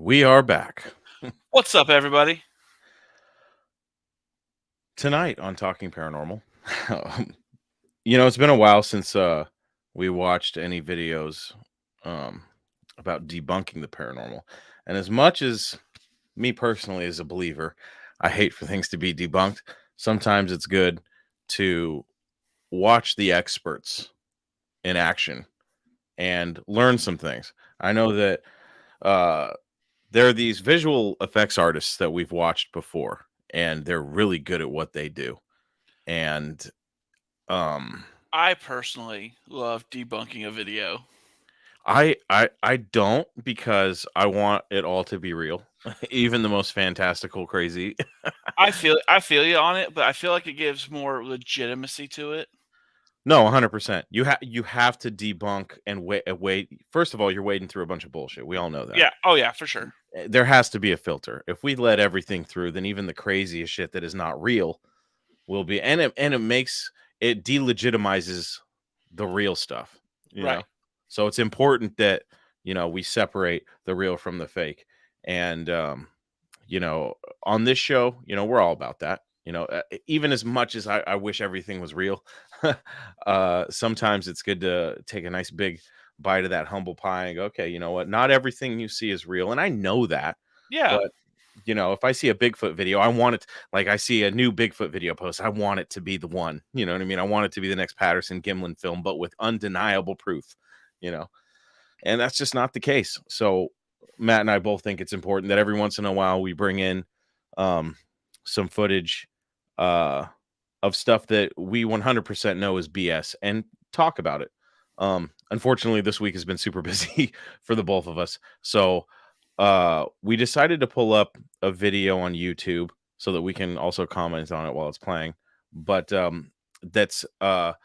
We are back. What's up, everybody? Tonight on Talking Paranormal. It's been a while since we watched any videos um about debunking the paranormal. And as much as me personally as a believer, I hate for things to be debunked. Sometimes it's good to watch the experts in action and learn some things. I know that uh there are these visual effects artists that we've watched before, and they're really good at what they do. And um I personally love debunking a video. I don't, because I want it all to be real. Even the most fantastical crazy. I feel you on it, but I feel like it gives more legitimacy to it. No, 100%. You have to debunk and wait. First of all, you're wading through a bunch of bullshit. We all know that. Yeah. Oh yeah, for sure. There has to be a filter. If we let everything through, then even the craziest shit that is not real will be, and it makes it delegitimizes the real stuff, you Right. know. So it's important that we separate the real from the fake. And you know on this show, we're all about that. Even as much as I wish everything was real, sometimes it's good to take a nice big bite of that humble pie and go, okay, you know what, not everything you see is real, and I know that. Yeah. But if I see a Bigfoot video, I want it, like I see a new Bigfoot video post, I want it to be the one. You know what I mean? I want it to be the next Patterson Gimlin film, but with undeniable proof, you know, and that's just not the case. So Matt and I both think it's important that every once in a while we bring in um, some footage uh, of stuff that we 100% know is BS and talk about it. Unfortunately, this week has been super busy for the both of us. So we decided to pull up a video on YouTube so that we can also comment on it while it's playing. But that's the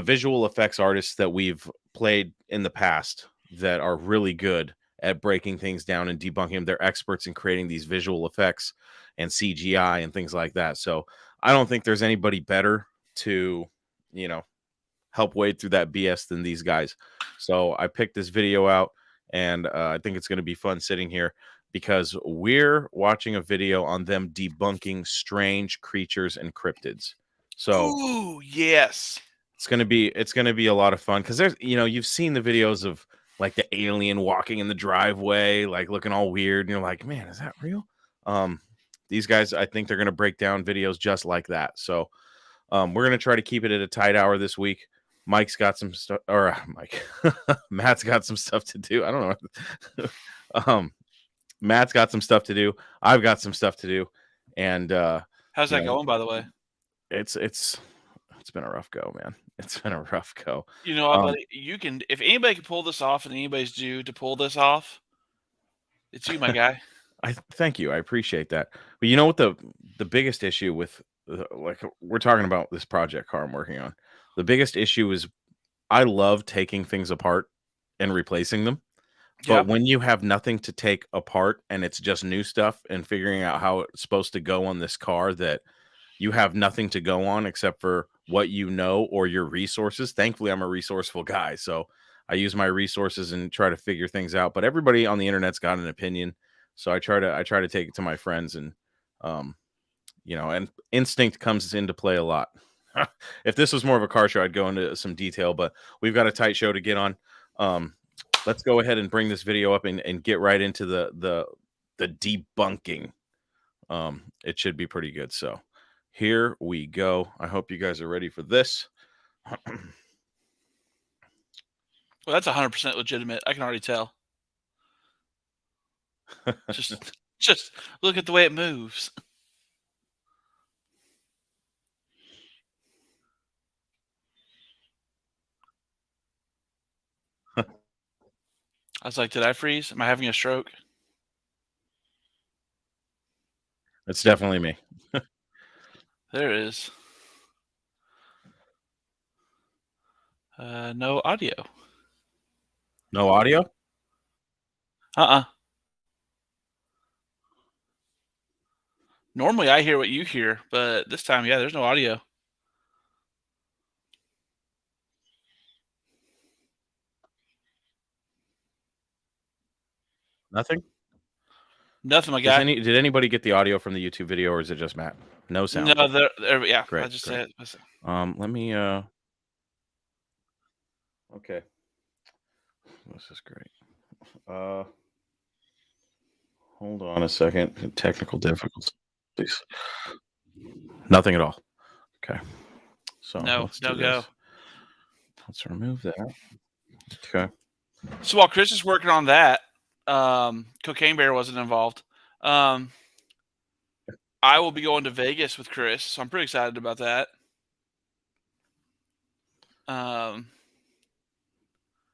visual effects artists that we've played in the past that are really good at breaking things down and debunking them. They're experts in creating these visual effects and CGI and things like that. So I don't think there's anybody better to, you know, help wade through that BS than these guys. So I picked this video out, and I think it's going to be fun sitting here because we're watching a video on them debunking strange creatures and cryptids. So Ooh, yes. it's gonna be a lot of fun because there's you've seen the videos of like the alien walking in the driveway, like looking all weird, and you're like, man, is that real? Um, these guys, I think they're gonna break down videos just like that. So we're gonna try to keep it at a tight hour this week. Mike's got some stuff, or Mike, Matt's got some stuff to do. I don't know. Matt's got some stuff to do. I've got some stuff to do, and How's you that know, going, by the way? it's been a rough go, man. It's been a rough go. You know what, Um, buddy? You can, if anybody can pull this off, and anybody's due to pull this off, it's you, my guy. I thank you. I appreciate that. But you know what the biggest issue with like we're talking about this project car I'm working on. The biggest issue is I love taking things apart and replacing them. But Yeah. when you have nothing to take apart and it's just new stuff and figuring out how it's supposed to go on this car that you have nothing to go on except for what you know or your resources. Thankfully, I'm a resourceful guy, so I use my resources and try to figure things out. But everybody on the internet's got an opinion, so I try to take it to my friends, and um, and instinct comes into play a lot. If this was more of a car show, I'd go into some detail, but we've got a tight show to get on. Um, let's go ahead and bring this video up and get right into the debunking. It should be pretty good. So here we go. I hope you guys are ready for this. Well, that's 100% legitimate. I can already tell. Just, just look at the way it moves. I was like, did I freeze? Am I having a stroke? It's definitely me. There it is. No audio. No audio? Uh-uh. Normally I hear what you hear, but this time, yeah, there's no audio. Nothing? Nothing, my guy. Did anybody get the audio from the YouTube video, or is it just Matt? No sound. No, yeah. Great. I just Great. said. Let me. Okay. This is great. Hold on a second. Technical difficulties. Nothing at all. Okay. So let's do go. this. Let's remove that. Okay. So while Chris is working on that, Cocaine Bear wasn't involved. I will be going to Vegas with Chris, so I'm pretty excited about that.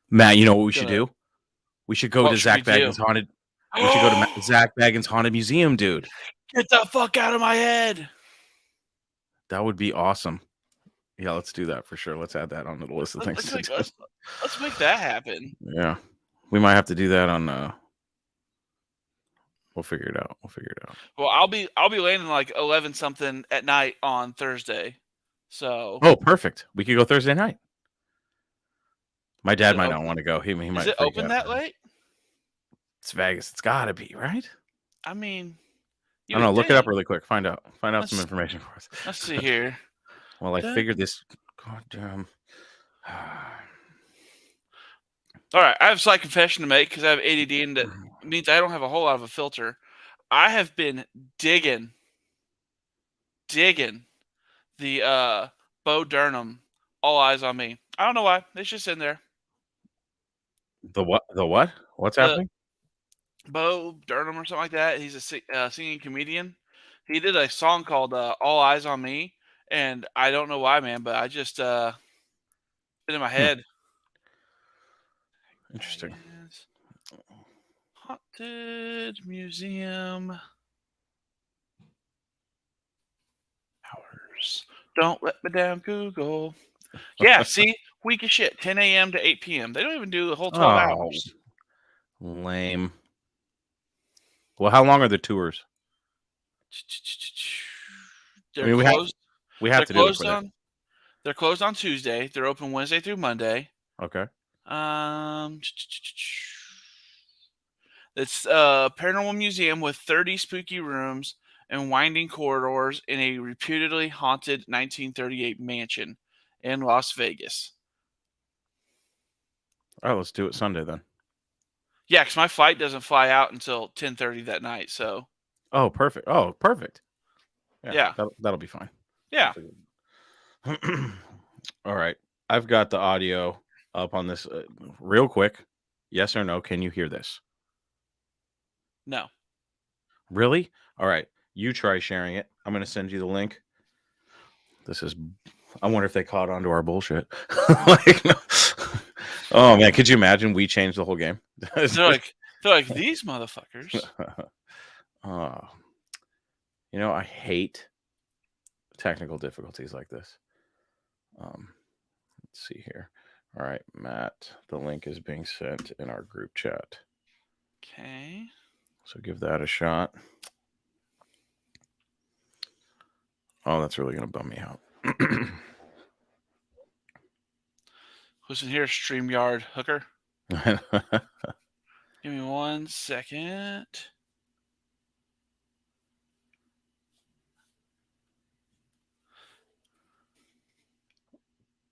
Matt, you know what we should do? We should go to Zach Bagans' haunted. We should go to Zach Bagans' haunted museum, dude. Get the fuck out of my head. That would be awesome. Yeah, let's do that for sure. Let's add that on the list of things. Let's make that happen. Yeah, we might have to do that on. We'll figure it out. Well, I'll be landing like 11 something at night on Thursday. So. Oh, perfect. We could go Thursday night. My dad might not want to go. He might. Is it open that late? It's Vegas. It's gotta be, right? I mean, I don't know. Look it up really quick. Find out some information for us. Let's see here. Well, I figured this. Goddamn. All right, I have a slight confession to make because I have ADD, and that means I don't have a whole lot of a filter. I have been digging the Bo Burnham, All Eyes on Me. I don't know why. It's just in there. The what? What's happening? Bo Burnham or something like that. He's a singing comedian. He did a song called All Eyes on Me, and I don't know why, man, but I just been in my head. Interesting. Haunted Museum hours. Don't let me down, Google. Yeah, see, weak as shit. 10 a.m. to 8 p.m. They don't even do the whole 12 hours. Lame. Well, how long are the tours? They're closed. We have to do it for that. They're closed on Tuesday. They're open Wednesday through Monday. Okay. It's a paranormal museum with 30 spooky rooms and winding corridors in a reputedly haunted 1938 mansion in Las Vegas. All right, let's do it Sunday then. Yeah, because my flight doesn't fly out until 10:30 that night. So. Oh, perfect. Yeah. That'll be fine. Yeah. All right. I've got the audio up on this real quick. Yes or no? Can you hear this? No. Really? All right. You try sharing it. I'm going to send you the link. I wonder if they caught on to our bullshit. Oh, man. Could you imagine we changed the whole game? They're like these motherfuckers. I hate technical difficulties like this. Let's see here. All right, Matt, the link is being sent in our group chat. Okay. So give that a shot. Oh, that's really going to bum me out. Listen here, StreamYard hooker. Give me 1 second.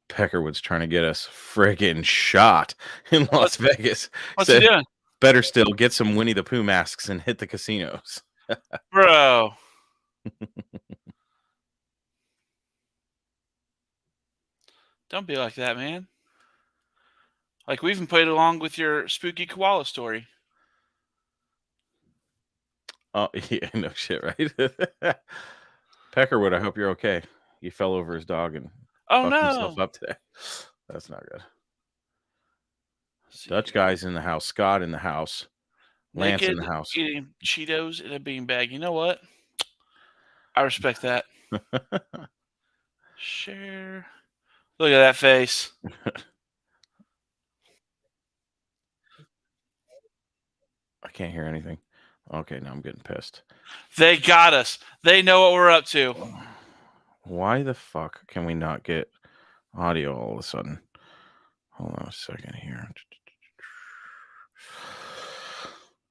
Peckerwood's trying to get us friggin' shot in Las Vegas. What's he doing? Better still, get some Winnie the Pooh masks and hit the casinos. Bro. Don't be like that, man. Like, we even played along with your spooky koala story. Oh, yeah, no shit, right? Peckerwood, I hope you're okay. He fell over his dog and fucked himself up today. That's not good. Dutch guy's in the house. Scott in the house. Lance in the house. Eating Cheetos in a beanbag. You know what? I respect that. Share. Look at that face. I can't hear anything. Okay, now I'm getting pissed. They got us. They know what we're up to. Why the fuck can we not get audio all of a sudden? Hold on a second here.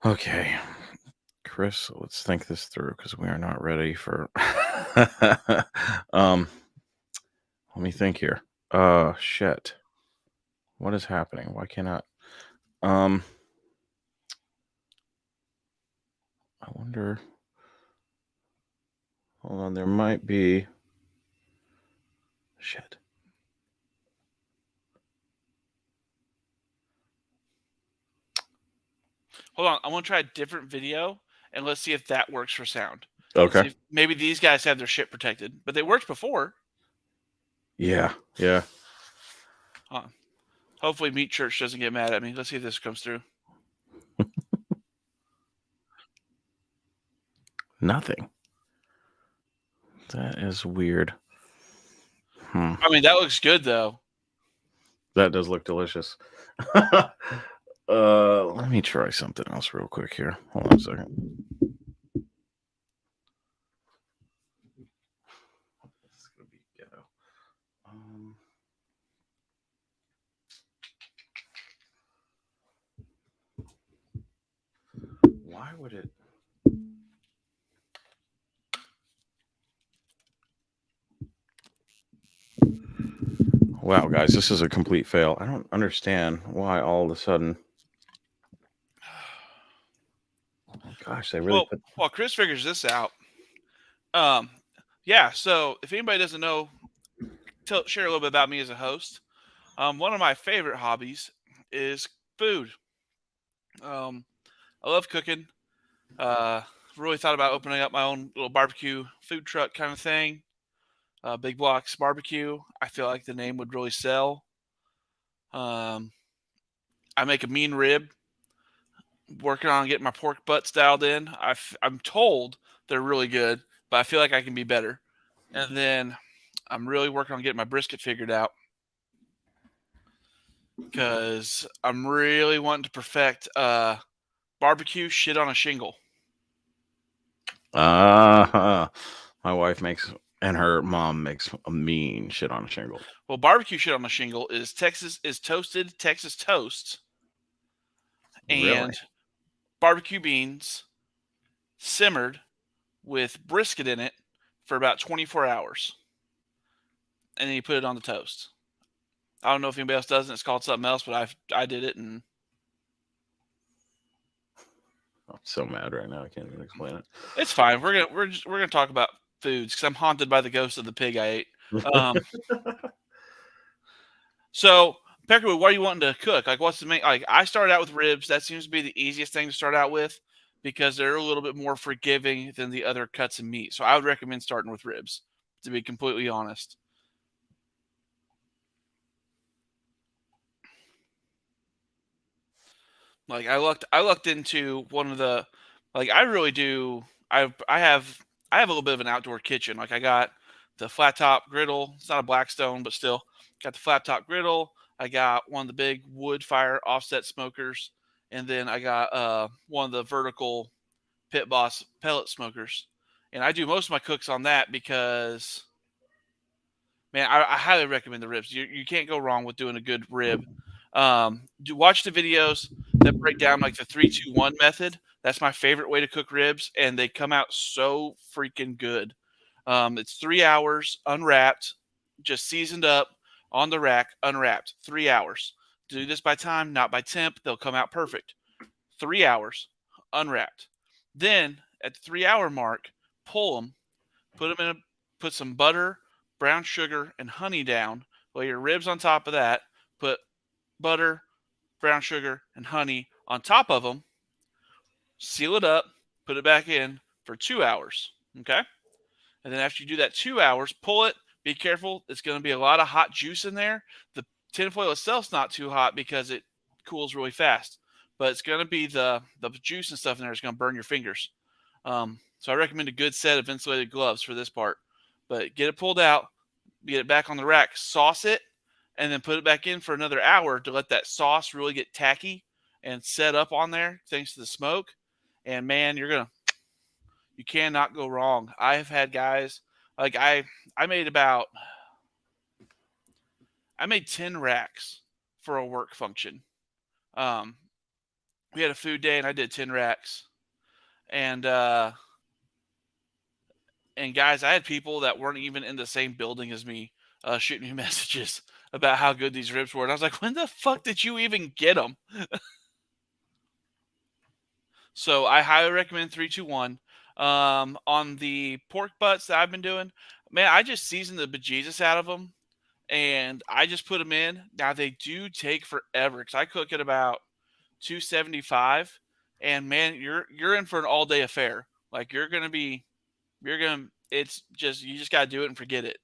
Okay. Chris, let's think this through because we are not ready for. Let me think here. Shit. What is happening? Why cannot? I wonder. Hold on, there might be. Shit. Hold on, I want to try a different video and let's see if that works for sound. Okay. See if maybe these guys have their shit protected, but they worked before. Yeah. Yeah. Hopefully, Meat Church doesn't get mad at me. Let's see if this comes through. Nothing. That is weird. I mean, that looks good though. That does look delicious. Let me try something else real quick here. Hold on a second. This is gonna be ghetto. Why would it? Wow, guys, this is a complete fail. I don't understand why all of a sudden. Oh, gosh, they really put. While Chris figures this out, yeah. So if anybody doesn't know, share a little bit about me as a host. One of my favorite hobbies is food. I love cooking. Really thought about opening up my own little barbecue food truck kind of thing. Big Blocks Barbecue. I feel like the name would really sell. I make a mean rib. Working on getting my pork butts dialed in. I'm told they're really good, but I feel like I can be better. And then I'm really working on getting my brisket figured out because I'm really wanting to perfect barbecue shit on a shingle. My wife makes and her mom makes a mean shit on a shingle. Well, barbecue shit on a shingle is toasted Texas toast and Really? barbecue beans simmered with brisket in it for about 24 hours. And then you put it on the toast. I don't know if anybody else does it. It's called something else, but I did it, and I'm so mad right now. I can't even explain it. it's fine. We're gonna talk about foods because I'm haunted by the ghost of the pig I ate. So Peckerwood, what are you wanting to cook? Like, what's the main? Like, I started out with ribs. That seems to be the easiest thing to start out with because they're a little bit more forgiving than the other cuts of meat. So I would recommend starting with ribs, to be completely honest. Like I looked into one of the like I really do I have a little bit of an outdoor kitchen. Like I got the flat top griddle. It's not a Blackstone, but still got the flat top griddle. I got one of the big wood fire offset smokers, and then I got one of the vertical Pit Boss pellet smokers. And I do most of my cooks on that because man, I highly recommend the ribs. You can't go wrong with doing a good rib. Do watch the videos that break down like the 3-2-1 method. That's my favorite way to cook ribs, and they come out so freaking good. It's 3 hours unwrapped, just seasoned up on the rack, unwrapped. 3 hours. Do this by time, not by temp. They'll come out perfect. 3 hours unwrapped. Then at the 3 hour mark, pull them, put some butter, brown sugar, and honey down. Lay your ribs on top of that. Put butter, brown sugar, and honey on top of them. Seal it up. Put it back in for 2 hours. Okay. And then after you do that 2 hours, pull it. Be careful. It's going to be a lot of hot juice in there. The tinfoil itself's not too hot because it cools really fast. But it's going to be the juice and stuff in there is going to burn your fingers. So I recommend a good set of insulated gloves for this part. But get it pulled out, get it back on the rack, sauce it, and then put it back in for another hour to let that sauce really get tacky and set up on there thanks to the smoke. And man, you cannot go wrong. I've had guys like I made 10 racks for a work function. We had a food day and I did 10 racks. And guys, I had people that weren't even in the same building as me shooting me messages about how good these ribs were. And I was like, when the fuck did you even get them? So I highly recommend 321. On the pork butts that I've been doing, man, I just seasoned the bejesus out of them, and I just put them in. Now they do take forever because I cook at about 275, and man, you're in for an all day affair. Like it's just you just gotta do it and forget it.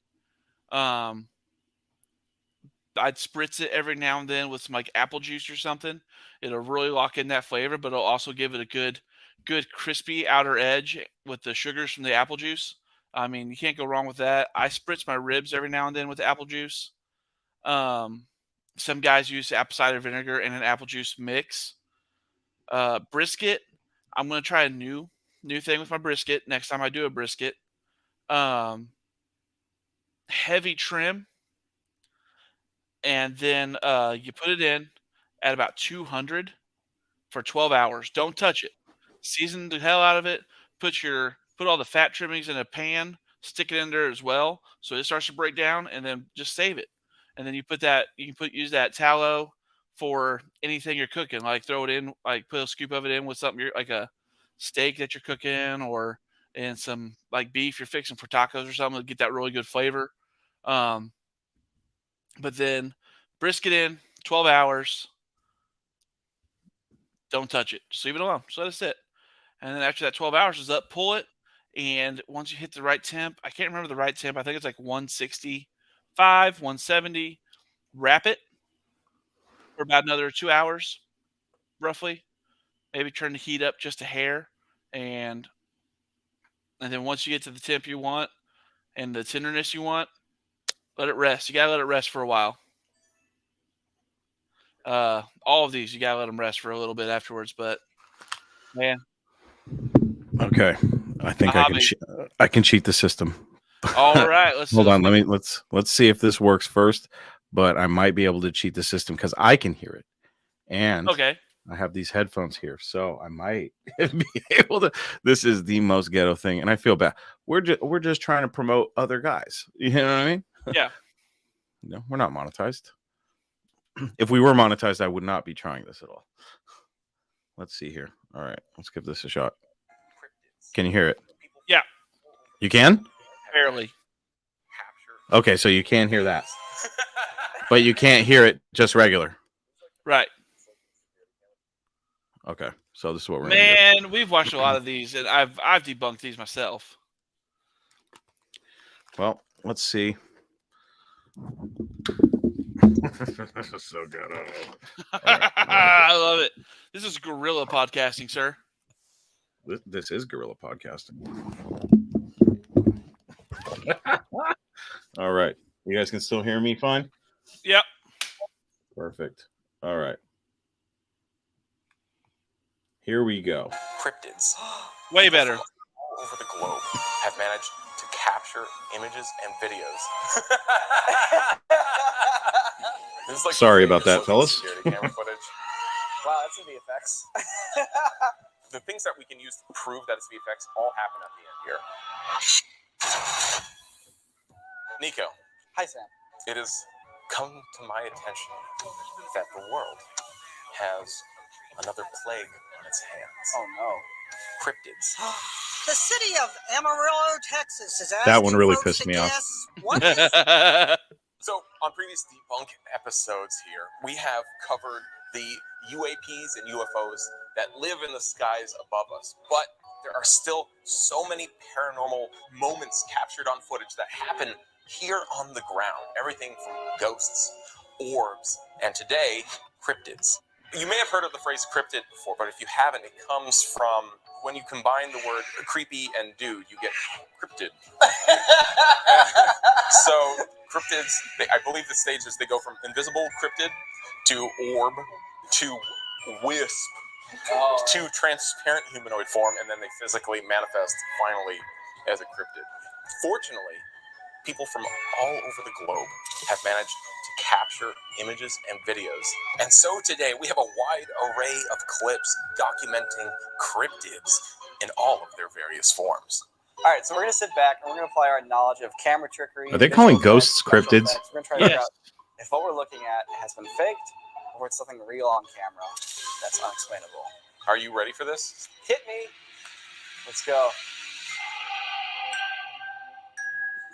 I'd spritz it every now and then with some like apple juice or something. It'll really lock in that flavor, but it'll also give it a good crispy outer edge with the sugars from the apple juice. I mean, you can't go wrong with that. I spritz my ribs every now and then with apple juice. Um, some guys use apple cider vinegar and an apple juice mix. Brisket, I'm gonna try a new thing with my brisket next time I do a brisket. Heavy trim, and then you put it in at about 200 for 12 hours. Don't touch it. Season the hell out of it. Put all the fat trimmings in a pan. Stick it in there as well, so it starts to break down, and then just save it. And then you can use that tallow for anything you're cooking. Like throw it in, like put a scoop of it in with something like a steak that you're cooking, or and some like beef you're fixing for tacos or something to get that really good flavor. But then brisket in 12 hours. Don't touch it. Just leave it alone. Just let it sit. And then after that 12 hours is up, pull it. And once you hit the right temp, I can't remember the right temp. I think it's like 165, 170. Wrap it for about another 2 hours, roughly. Maybe turn the heat up just a hair. And then once you get to the temp you want and the tenderness you want, let it rest. You got to let it rest for a while. All of these, you got to let them rest for a little bit afterwards. But, man. Okay. I think I can cheat the system. All right. Hold on. Let's see if this works first. But I might be able to cheat the system because I can hear it. And okay. I have these headphones here, so I might be able to. This is the most ghetto thing, and I feel bad. We're just trying to promote other guys. You know what I mean? Yeah. No, we're not monetized. If we were monetized, I would not be trying this at all. Let's see here. All right, let's give this a shot. Can you hear it? Yeah. You can? Barely. Okay, so you can hear that. But you can't hear it just regular. Right. Okay, so this is what we're gonna do. We've watched a lot of these, and I've debunked these myself. Well, let's see. This is so good. All right. I love it. This is guerrilla podcasting, sir. This is guerrilla podcasting. All right. You guys can still hear me fine? Yep. Perfect. All right. Here we go. Cryptids. Way better. All over the globe have managed to capture images and videos. This is like sorry about that, fellas. Camera footage. Wow, that's some VFX. The things that we can use to prove that it's VFX all happen at the end here. Nico. Hi, Sam. It has come to my attention that the world has another plague on its hands. Oh, no. Cryptids. The city of Amarillo, Texas is asking that one really folks pissed to me off. guess what is So, on previous Debunk episodes here, we have covered the UAPs and UFOs that live in the skies above us. But there are still so many paranormal moments captured on footage that happen here on the ground. Everything from ghosts, orbs, and today, cryptids. You may have heard of the phrase cryptid before, but if you haven't, it comes from when you combine the word creepy and dude, you get cryptid. So cryptids, I believe the stages, they go from invisible cryptid to orb to wisp to transparent humanoid form, and then they physically manifest finally as a cryptid. Fortunately, people from all over the globe have managed to capture images and videos. And so today we have a wide array of clips documenting cryptids. in all of their various forms. All right, so we're going to sit back and we're going to apply our knowledge of camera trickery. Are they calling ghosts special cryptids? effects. We're going to try to figure Yes. out if what we're looking at has been faked or it's something real on camera that's unexplainable. Are you ready for this? Hit me. Let's go.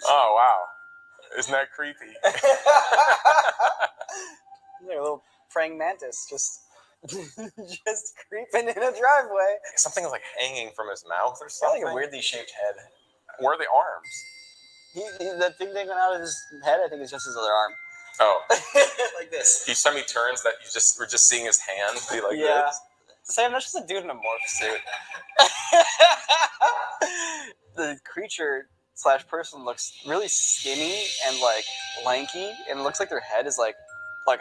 Oh, wow. Isn't that creepy? Like a little praying mantis just creeping in a driveway. Something like hanging from his mouth or It's something. like a weirdly shaped head. Where are the arms? That thing that went out of his head, I think, is just his other arm. Oh. Like this. Each time he turns, we're just seeing his hand be like this. Sam, that's just a dude in a morph suit. The creature / person looks really skinny and like lanky, and it looks like their head is like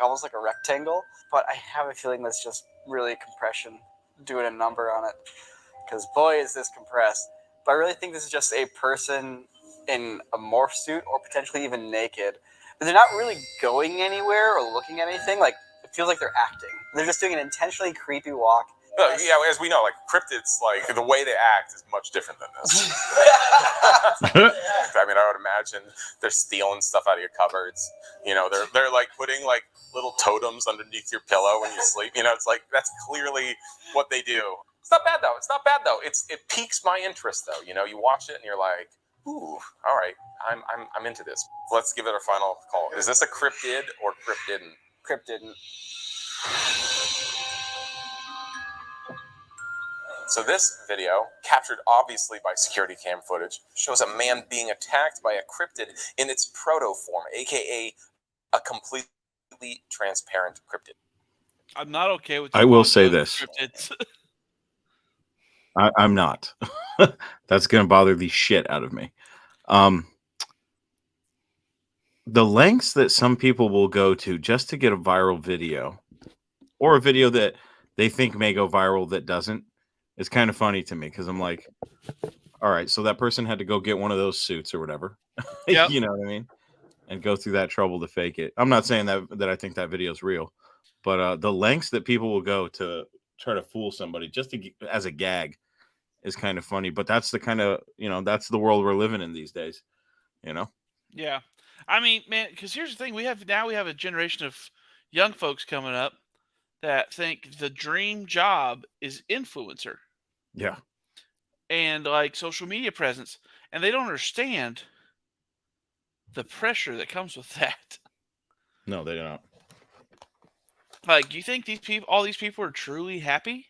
almost like a rectangle. But I have a feeling that's just really compression doing a number on it. Because boy, is this compressed. But I really think this is just a person in a morph suit or potentially even naked. But they're not really going anywhere or looking at anything. Like, it feels like they're acting. They're just doing an intentionally creepy walk. Well, yeah, as we know, like cryptids, like the way they act is much different than this. I mean, I would imagine they're stealing stuff out of your cupboards. You know, they're like putting like little totems underneath your pillow when you sleep. You know, it's like that's clearly what they do. It's not bad though. It piques my interest though. You know, you watch it and you're like, ooh, all right, I'm into this. Let's give it a final call. Is this a cryptid or cryptidn't? Cryptidn't. So this video, captured obviously by security cam footage, shows a man being attacked by a cryptid in its proto form, aka a completely transparent cryptid. I'm not okay with. I will say this. Cryptids. I'm not. That's going to bother the shit out of me. The lengths that some people will go to just to get a viral video, or a video that they think may go viral that doesn't, is kind of funny to me, because I'm like, all right, so that person had to go get one of those suits or whatever. Yep. You know what I mean? And go through that trouble to fake it. I'm not saying that I think that video is real, but the lengths that people will go to try to fool somebody just as a gag is kind of funny. But that's the kind of, that's the world we're living in these days, Yeah. I mean, man, because here's the thing. We have a generation of young folks coming up that think the dream job is influencer. Yeah. And like social media presence. And they don't understand the pressure that comes with that. No, they don't. Like, do you think all these people are truly happy?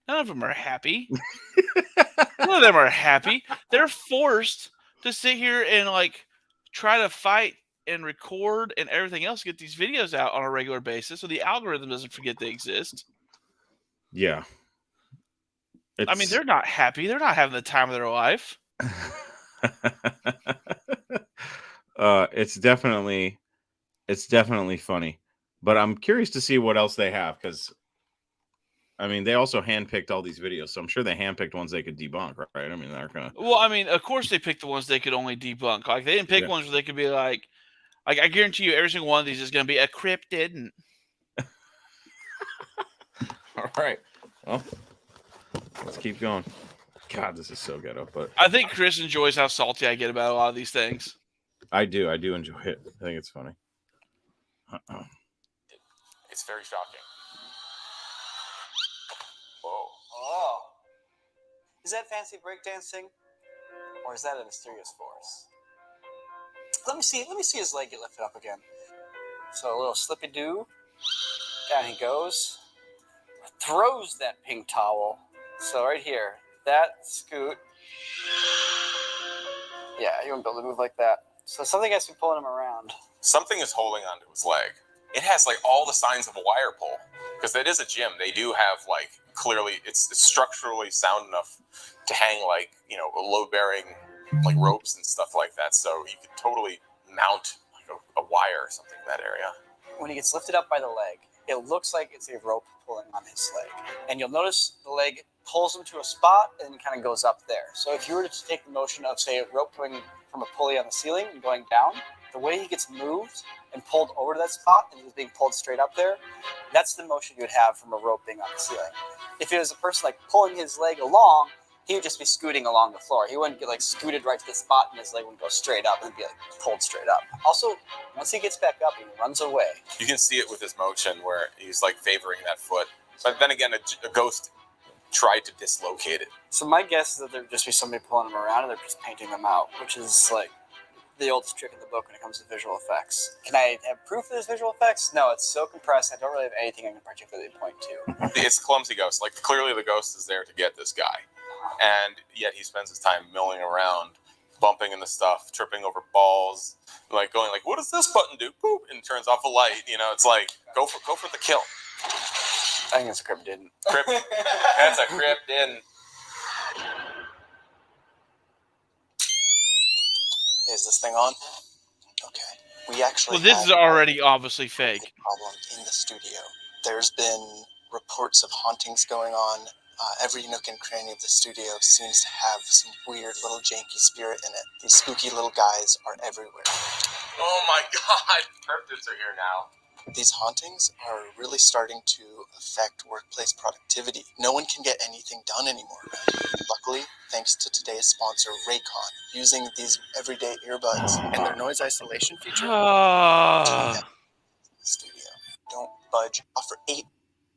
None of them are happy. None of them are happy. They're forced to sit here and like try to fight and record and everything else, get these videos out on a regular basis so the algorithm doesn't forget they exist. Yeah. I mean, they're not happy. They're not having the time of their life. It's definitely funny, but I'm curious to see what else they have, because I mean, they also handpicked all these videos, so I'm sure they handpicked ones they could debunk, right? I mean, they're gonna. Well, I mean, of course they picked the ones they could only debunk. Like, they didn't pick ones where they could be like I guarantee you, every single one of these is going to be a cryptid. All right, well, let's keep going. God, this is so ghetto, but I think Chris enjoys how salty I get about a lot of these things. I do enjoy it. I think it's funny. It's very shocking. Whoa. Oh. Is that fancy breakdancing? Or is that a mysterious force? Let me see his leg get lifted up again. So a little slippy-doo. Down he goes. Throws that pink towel. So right here. That scoot. Yeah, you won't be able to move like that. So something has to be pulling him around. Something is holding onto his leg. It has like all the signs of a wire pull, because it is a gym. They do have like clearly it's structurally sound enough to hang like load bearing like ropes and stuff like that. So you could totally mount like a wire or something in that area. When he gets lifted up by the leg, it looks like it's a rope pulling on his leg, and you'll notice the leg pulls him to a spot and kind of goes up there. So if you were to take the motion of, say, a rope going from a pulley on the ceiling and going down, the way he gets moved and pulled over to that spot and he's being pulled straight up there, that's the motion you would have from a rope being on the ceiling. If it was a person like pulling his leg along, he would just be scooting along the floor. He wouldn't get like scooted right to the spot and his leg wouldn't go straight up. It'd be like pulled straight up. Also, once he gets back up, he runs away. You can see it with his motion where he's like favoring that foot. But then again, a ghost tried to dislocate it. So my guess is that there'd just be somebody pulling them around and they're just painting them out, which is like the oldest trick in the book when it comes to visual effects. Can I have proof of there's visual effects? No, it's so compressed. I don't really have anything I can particularly point to. It's clumsy ghost. Like clearly the ghost is there to get this guy. And yet he spends his time milling around, bumping into stuff, tripping over balls, like going like, what does this button do? Boop, and turns off a light. You know, it's like, go for the kill. I think it's a cryptid. That's a cryptid. Is this thing on? Okay. We actually. Well, this is already obviously fake. Problem in the studio. There's been reports of hauntings going on. Every nook and cranny of the studio seems to have some weird little janky spirit in it. These spooky little guys are everywhere. Oh my God! Cryptids are here now. These hauntings are really starting to affect workplace productivity. No one can get anything done anymore around here. Luckily, thanks to today's sponsor, Raycon, using these everyday earbuds and their noise isolation feature, the studio. Don't budge. Offer 8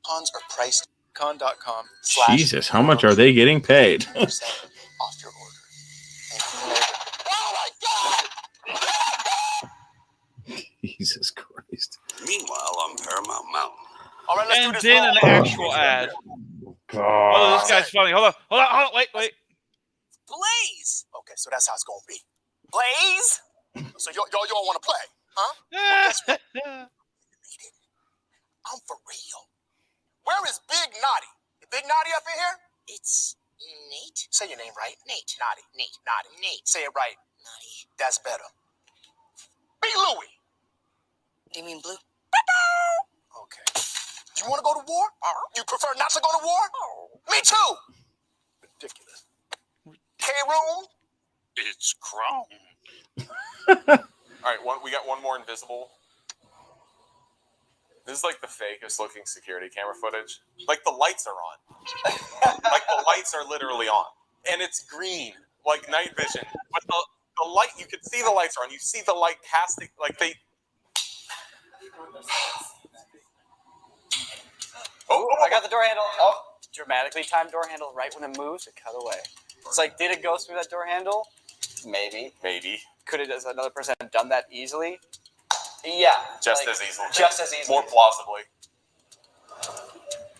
cons are priced con.com. Jesus, how much are they getting paid? Off your order. Thank you later. Oh my God! Jesus Christ. Meanwhile, on Paramount Mountain. All right, let's do And this. then an actual ad. God. Oh, this guy's funny. Hold on, wait. Blaze! Okay, so that's how it's gonna be. Blaze? So y'all want to play, huh? I'm for real. Where is Big Naughty? Is Big Naughty up in here? It's Nate. Say your name right. Nate. Naughty. Naughty. Nate. Say it right. Naughty. That's better. Be Louie. Do you mean Blue? Okay. You want to go to war? You prefer not to go to war? Me too. Ridiculous. K-Room? It's Chrome. All right, we got one more invisible. This is like the fakest looking security camera footage. Like the lights are on. Like the lights are literally on. And it's green, like night vision. But the light, you can see the lights are on. You see the light casting, like they... Oh, I got the door handle. Oh, dramatically timed door handle. Right when it moves, it cut away. It's like, did a ghost move that door handle? Maybe. Could it, as another person, have done that easily? Yeah. Just like, as easily. Just as easily. More plausibly.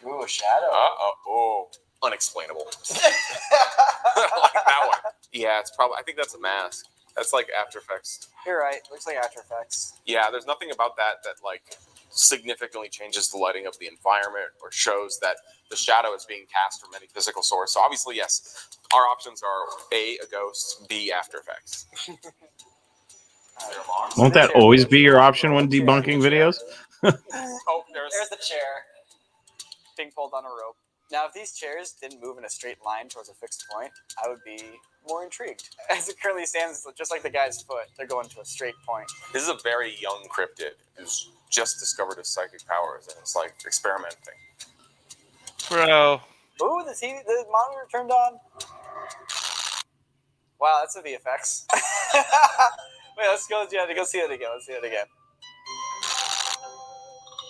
Ooh, a shadow. Oh. Unexplainable. Like that one. Yeah, it's probably, I think that's a mask. That's like After Effects. You're right. Looks like After Effects. Yeah, there's nothing about that like significantly changes the lighting of the environment or shows that the shadow is being cast from any physical source. So obviously, yes, our options are A, a ghost, B, After Effects. Won't that always be your option when debunking videos? Oh, There's the chair being pulled on a rope. Now, if these chairs didn't move in a straight line towards a fixed point, I would be more intrigued. As it currently stands, just like the guy's foot, they're going to a straight point. This is a very young cryptid who's just discovered his psychic powers and it's like experimenting. Bro. Ooh, the monitor turned on. Wow, that's a VFX. Wait, let's go see it again.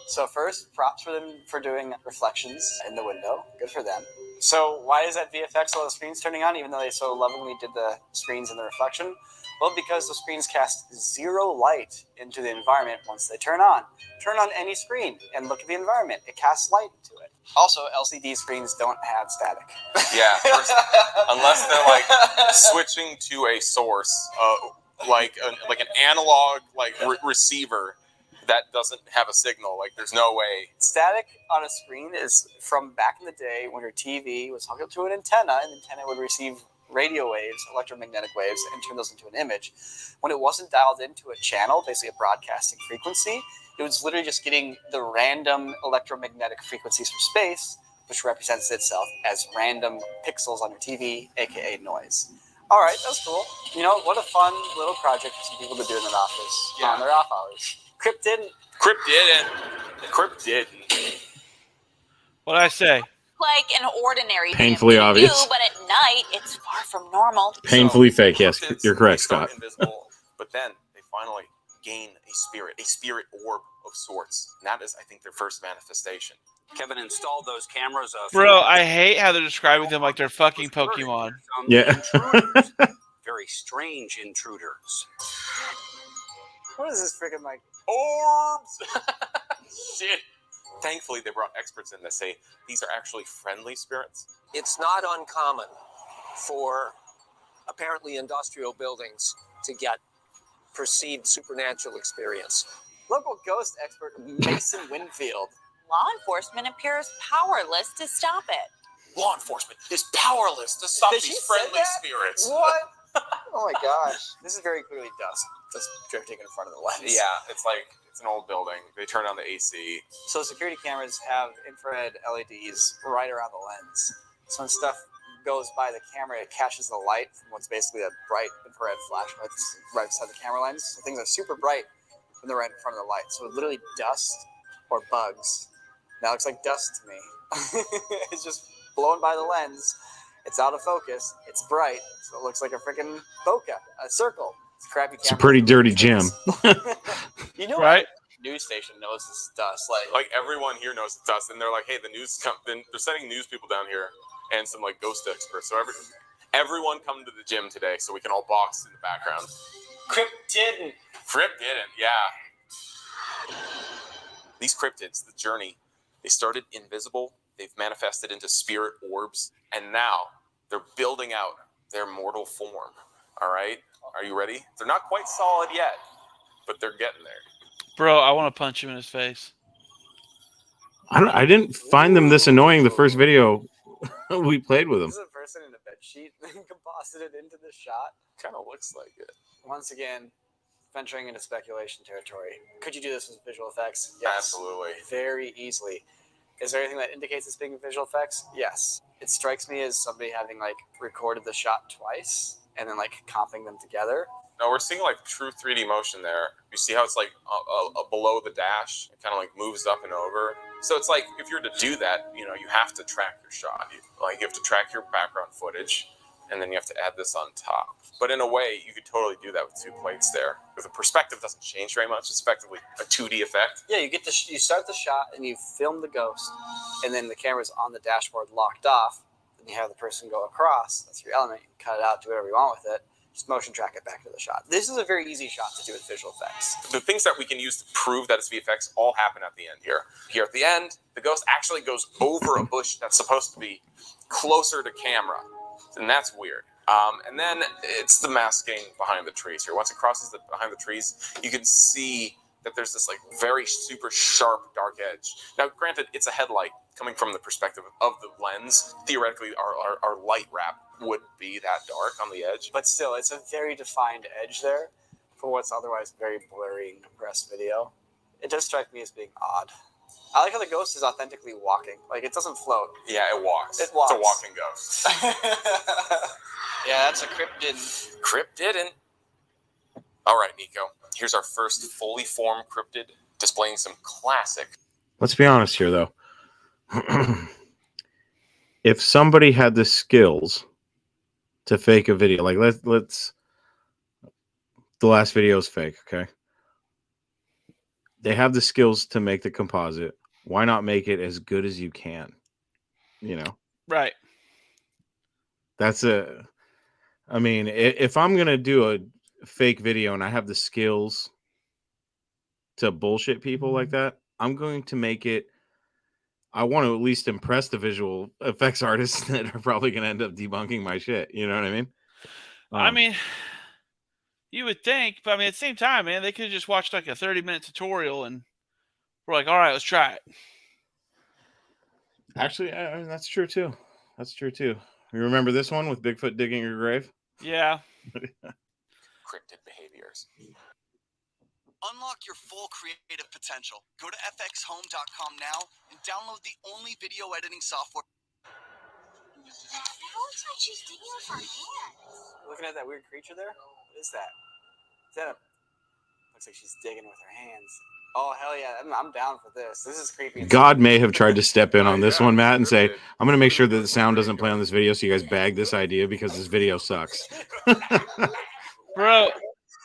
So first, props for them for doing reflections in the window. Good for them. So why is that VFX all the screens turning on, even though they so lovingly did the screens and the reflection? Well, because the screens cast zero light into the environment once they turn on. Turn on any screen and look at the environment. It casts light into it. Also, LCD screens don't have static. Yeah, unless they're like switching to a source, like an analog receiver that doesn't have a signal. Like, there's no way. Static on a screen is from back in the day when your TV was hooked up to an antenna, and the antenna would receive radio waves, electromagnetic waves, and turn those into an image. When it wasn't dialed into a channel, basically a broadcasting frequency, it was literally just getting the random electromagnetic frequencies from space, which represents itself as random pixels on your TV, aka noise. All right, that's cool. You know, what a fun little project for some people to do in an office on their off hours. Cryptid. Cryptid. What'd I say? like an ordinary Painfully gym to obvious. you, but at night it's far from normal. Painfully fake. Yes, cryptids, you're correct, they start Scott. invisible, but then they finally gain a spirit orb of sorts. And that is, I think, their first manifestation. Kevin installed those cameras. Bro, I hate how they're describing them like they're fucking Pokemon. Yeah. Intruders. Very strange intruders. What is this freaking like? Orbs! Shit. Thankfully, they brought experts in that say these are actually friendly spirits. It's not uncommon for apparently industrial buildings to get perceived supernatural experience. Local ghost expert Mason Winfield. Law enforcement appears powerless to stop it. Law enforcement is powerless to stop Did she these say friendly that? spirits. What? Oh my gosh. This is very clearly dust just drifting in front of the lens. Yeah, it's like, it's an old building. They turn on the AC. So security cameras have infrared LEDs right around the lens. So when stuff goes by the camera, it catches the light from what's basically a bright infrared flashlight that's right beside the camera lens. So things are super bright when they're right in front of the light. So literally dust or bugs. That looks like dust to me. It's just blowing by the lens. It's out of focus. It's bright. So it looks like a freaking bokeh, a circle. It's a crappy camera. It's a pretty dirty gym. You know, Right? News station knows this is dust. Like everyone here knows it's us, and they're like, "Hey, they're sending news people down here and some like ghost experts." So everyone come to the gym today, so we can all box in the background. Cryptid. Cryptid, yeah. These cryptids, the journey, they started invisible. They've manifested into spirit orbs, and now they're building out their mortal form. All right, are you ready? They're not quite solid yet, but they're getting there. Bro, I want to punch him in his face. I didn't find them this annoying the first video we played with them. This is a person in a bed sheet composited into the shot. Kind of looks like it. Once again, venturing into speculation territory. Could you do this with visual effects? Yes. Absolutely. Very easily. Is there anything that indicates it's being visual effects? Yes. It strikes me as somebody having like recorded the shot twice and then like comping them together. No, we're seeing like true 3D motion there. You see how it's like below the dash, it kind of like moves up and over. So it's like if you're to do that, you know, you have to track your shot. You have to track your background footage, and then you have to add this on top. But in a way, you could totally do that with two plates there. Because the perspective doesn't change very much. It's effectively a 2D effect. Yeah, you get you start the shot and you film the ghost, and then the camera's on the dashboard locked off. Then you have the person go across. That's your element. You can cut it out, do whatever you want with it. Just motion track it back to the shot. This is a very easy shot to do with visual effects. The things that we can use to prove that it's VFX all happen at the end here. Here at the end, the ghost actually goes over a bush that's supposed to be closer to camera. And that's weird. And then it's the masking behind the trees here. Once it crosses behind the trees, you can see that there's this like very super sharp dark edge. Now, granted, it's a headlight coming from the perspective of the lens. Theoretically, our light wrap would be that dark on the edge. But still, it's a very defined edge there for what's otherwise very blurry and compressed video. It does strike me as being odd. I like how the ghost is authentically walking. Like, it doesn't float. Yeah, it walks. It walks. It's a walking ghost. Yeah, that's a cryptid. Cryptidin. All right, Nico. Here's our first fully formed cryptid, displaying some classic. Let's be honest here, though. If somebody had the skills to fake a video, like let's the last video is fake, okay? They have the skills to make the composite. Why not make it as good as you can? You know? Right. I mean, if I'm going to do a fake video and I have the skills to bullshit people like that, I'm going to make it. I want to at least impress the visual effects artists that are probably going to end up debunking my shit. You know what I mean? I mean, you would think, but I mean, at the same time, man, they could have just watched like a 30-minute tutorial and we're like, all right, let's try it. Actually, I mean, that's true too. That's true too. You remember this one with Bigfoot digging your grave? Yeah. Cryptid behaviors. Unlock your full creative potential. Go to fxhome.com now and download the only video editing software. It looks like she's digging with her hands. Looking at that weird creature there? What is that? Is that a Looks like she's digging with her hands. Oh, hell yeah. I'm down for this. This is creepy. God may have tried to step in on this one, Matt, and say, I'm going to make sure that the sound doesn't play on this video so you guys bag this idea because this video sucks. Bro,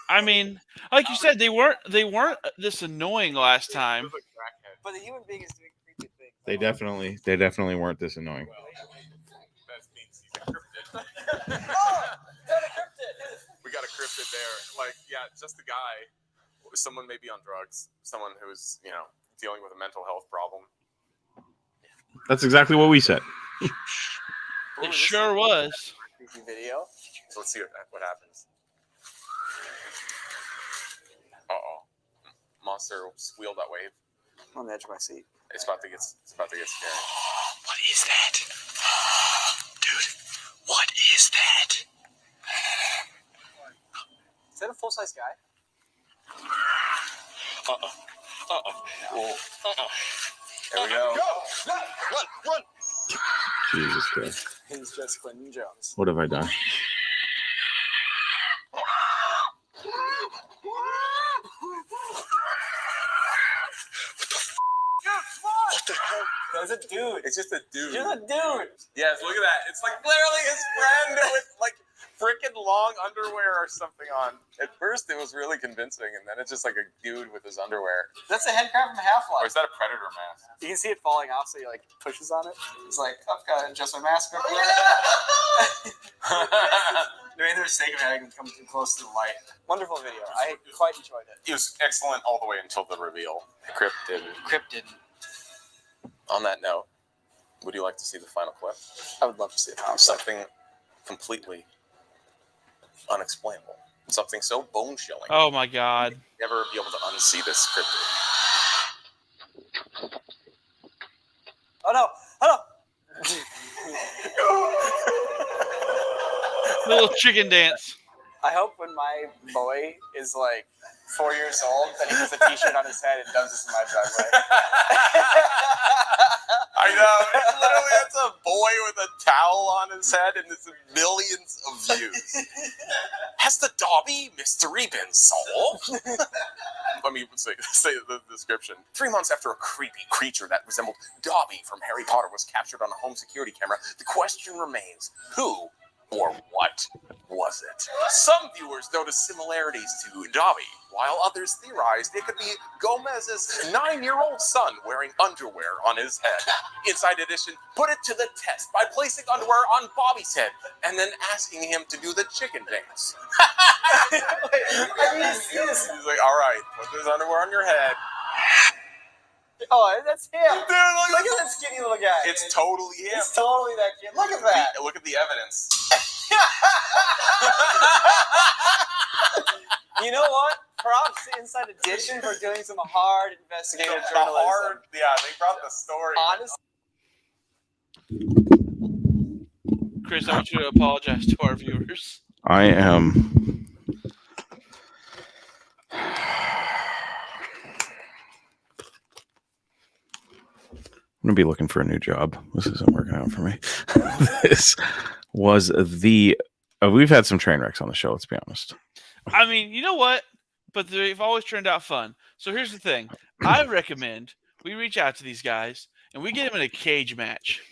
I mean, like you said, they weren't this annoying last time. But the human being is doing creepy things. They definitely weren't this annoying. We got a cryptid there. Like, yeah, just a guy. Someone maybe on drugs. Someone who's, dealing with a mental health problem. That's exactly what we said. It sure was. Creepy video. So let's see what happens. Uh-oh. Monster squealed that wave. I'm on the edge of my seat. It's about to get scary. What is that? Dude, what is that? Is that a full-size guy? There we go. Run! Jesus Christ. He's just Quentin Jones. What have I done? What the hell? That's a dude. It's just a dude. You're the dude. Yes, look at that. It's like literally his friend with like freaking long underwear or something on. At first it was really convincing, and then it's just like a dude with his underwear. That's a head crab from Or Half-Life. is that a predator mask? You can see it falling off, so he like pushes on it. It's like, I've got to adjust my mask. Made the mistake of having come too close to the light. Wonderful video. I quite enjoyed it. It was excellent all the way until the reveal. The cryptid. On that note, would you like to see the final clip? I would love to see it. Something completely unexplainable. Something so bone-chilling. Oh my God. Never be able to unsee this cryptid. Oh no! Oh no! Little chicken dance. I hope when my boy is like 4 years old that he puts a t-shirt on his head and does this in my driveway. I know. It's a boy with a towel on his head and it's millions of views. Has the Dobby mystery been solved? Let me say the description. 3 months after a creepy creature that resembled Dobby from Harry Potter was captured on a home security camera, the question remains, who or what was it? Some viewers noticed similarities to Dobby, while others theorized it could be Gomez's 9-year-old son wearing underwear on his head. Inside Edition put it to the test by placing underwear on Bobby's head and then asking him to do the chicken dance. I need to see this. He's like, all right, put this underwear on your head. Oh, that's him. Dude, Look at that skinny little guy. It's totally him. It's totally that kid. Look at that. Look at the evidence. You know what? Props to Inside Edition for doing some hard investigative journalism. They brought the story. Honestly. Chris, I want you to apologize to our viewers. I am. I'm going to be looking for a new job. This isn't working out for me. This was we've had some train wrecks on the show, let's be honest. I mean, you know what? But they've always turned out fun. So here's the thing. I recommend we reach out to these guys and we get them in a cage match.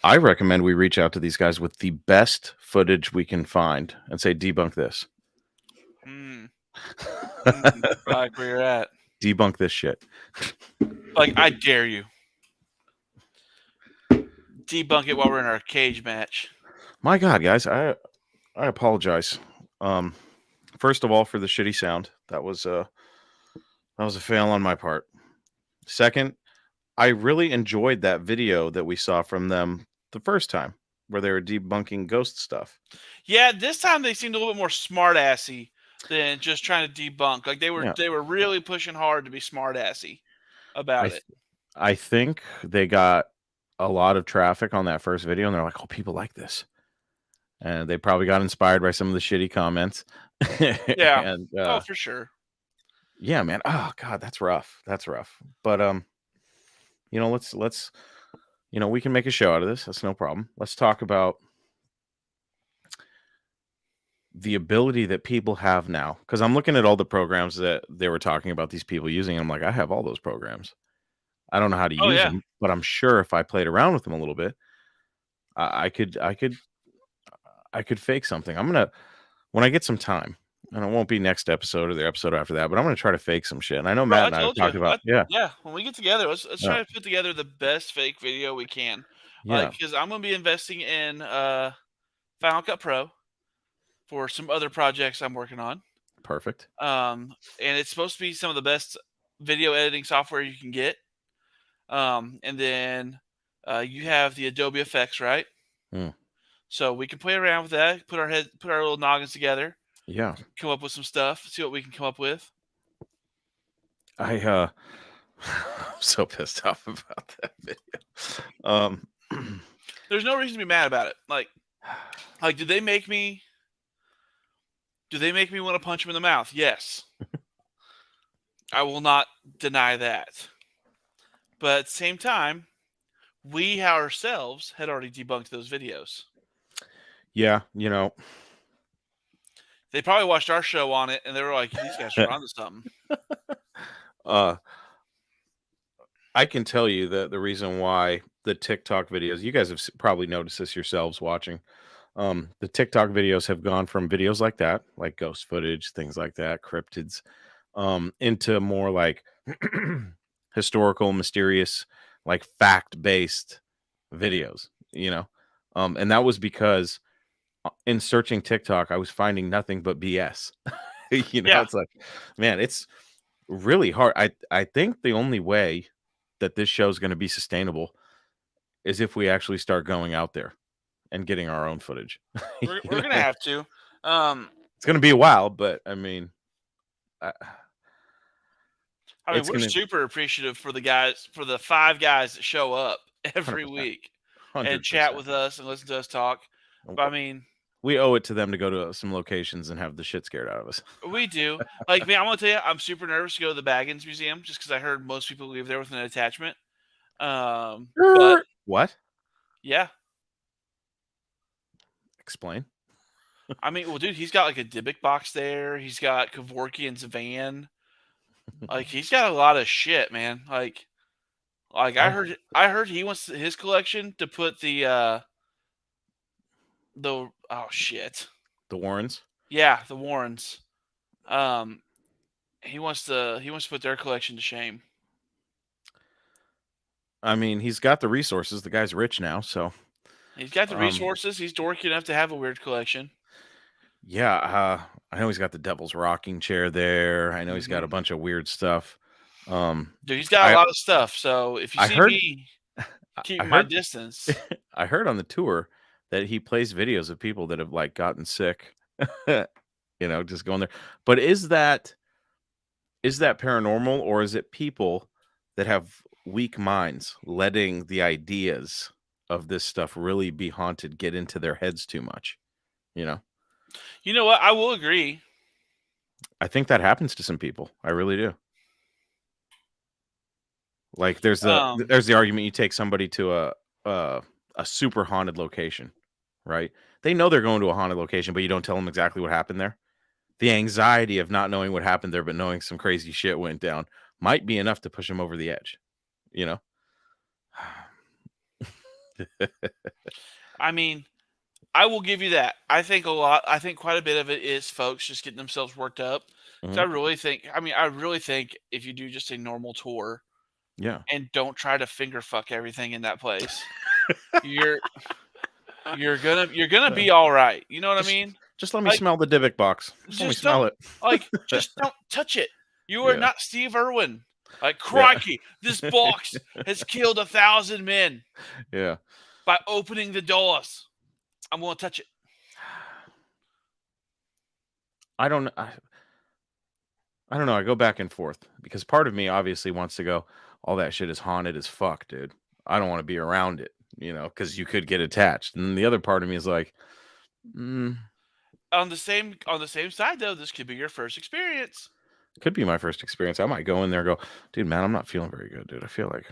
I recommend we reach out to these guys with the best footage we can find and say, debunk this. Like where you're at. Debunk this shit. Like, I dare you. Debunk it while we're in our cage match. My God, guys, I apologize. First of all, for the shitty sound. That was a fail on my part. Second, I really enjoyed that video that we saw from them the first time, where they were debunking ghost stuff. Yeah, this time they seemed a little bit more smart-assy than just trying to debunk. Like they were really pushing hard to be smart-assy about it. I think they got a lot of traffic on that first video, and they're like, "Oh, people like this," and they probably got inspired by some of the shitty comments. Yeah, and, for sure. Yeah, man. Oh God, that's rough. That's rough. But let's we can make a show out of this. That's no problem. Let's talk about the ability that people have now, because I'm looking at all the programs that they were talking about these people using. I'm like, I have all those programs. I don't know how to Oh use yeah. them, but I'm sure if I played around with them a little bit, I could fake something. When I get some time, and it won't be next episode or the episode after that, but I'm gonna try to fake some shit. And I know Bro, Matt I and I have told you. talked about, yeah, Yeah, when we get together, let's yeah, try to put together the best fake video we can. yeah, Because I'm gonna be investing in Final Cut Pro for some other projects I'm working on. perfect. And it's supposed to be some of the best video editing software you can get. And then you have the Adobe effects, right? Mm, So we can play around with that, put our little noggins together, yeah, come up with some stuff, see what we can come up with. I'm so pissed off about that video. There's no reason to be mad about it. Like, did they make me want to punch him in the mouth? Yes. I will not deny that. But at the same time, we ourselves had already debunked those videos. yeah, They probably watched our show on it and they were like, these guys are onto something. I can tell you that the reason why the TikTok videos, you guys have probably noticed this yourselves watching. The TikTok videos have gone from videos like that, like ghost footage, things like that, cryptids, into more like historical, mysterious, like fact-based videos, and that was because in searching TikTok, I was finding nothing but BS. Yeah. It's like, man, it's really hard. I think the only way that this show is going to be sustainable is if we actually start going out there and getting our own footage. We're going to have to. It's going to be a while, but I mean, we're super appreciative for the 5 guys that show up every 100%, week 100%. and chat with us and listen to us talk. But I mean, we owe it to them to go to some locations and have the shit scared out of us. We do. Like, man, I'm going to tell you, I'm super nervous to go to the Baggins Museum just because I heard most people leave there with an attachment. But what? Yeah. Explain. I mean, well, dude, he's got like a Dybbuk box there. He's got Kevorkian's van. Like, he's got a lot of shit, man. Like I heard he wants his collection to put the oh shit. The Warrens? Yeah, the Warrens. He wants to put their collection to shame. I mean, he's got the resources. The guy's rich now, so he's got the resources. He's dorky enough to have a weird collection. Yeah, I know he's got the Devil's Rocking Chair there. I know he's got a bunch of weird stuff. Dude, he's got a lot of stuff. So if you see me keep my distance. I heard on the tour that he plays videos of people that have like gotten sick, just going there. But is that paranormal, or is it people that have weak minds letting the ideas of this stuff really be haunted get into their heads too much? You know what? I will agree. I think that happens to some people. I really do. Like there's the argument you take somebody to a super haunted location, right? They know they're going to a haunted location, but you don't tell them exactly what happened there. The anxiety of not knowing what happened there, but knowing some crazy shit went down might be enough to push them over the edge, I mean, I will give you that. I think quite a bit of it is folks just getting themselves worked up. Mm-hmm. So I really think if you do just a normal tour, and don't try to finger fuck everything in that place, you're gonna be all right. You know what I mean? Just let me smell the Dybbuk box. Let me smell it. Just don't touch it. You are not Steve Irwin. Like, crikey, this box has killed 1,000 men. Yeah. By opening the doors. I'm going to touch it. I don't know. I go back and forth because part of me obviously wants to go, all that shit is haunted as fuck, dude. I don't want to be around it, because you could get attached. And the other part of me is like, On the same side, though, this could be your first experience. Could be my first experience. I might go in there and go, dude, man, I'm not feeling very good, dude. I feel like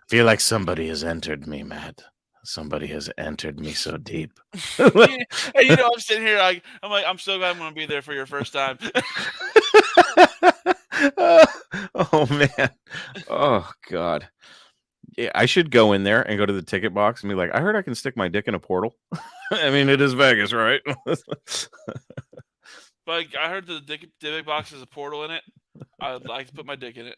feel like somebody has entered me, Matt. Somebody has entered me so deep. Hey, I'm sitting here I'm so glad I'm going to be there for your first time. Oh man. Oh god. Yeah, I should go in there and go to the ticket box and be like, I heard I can stick my dick in a portal. I mean, it is Vegas, right? But I heard the dick box has a portal in it. I'd like to put my dick in it.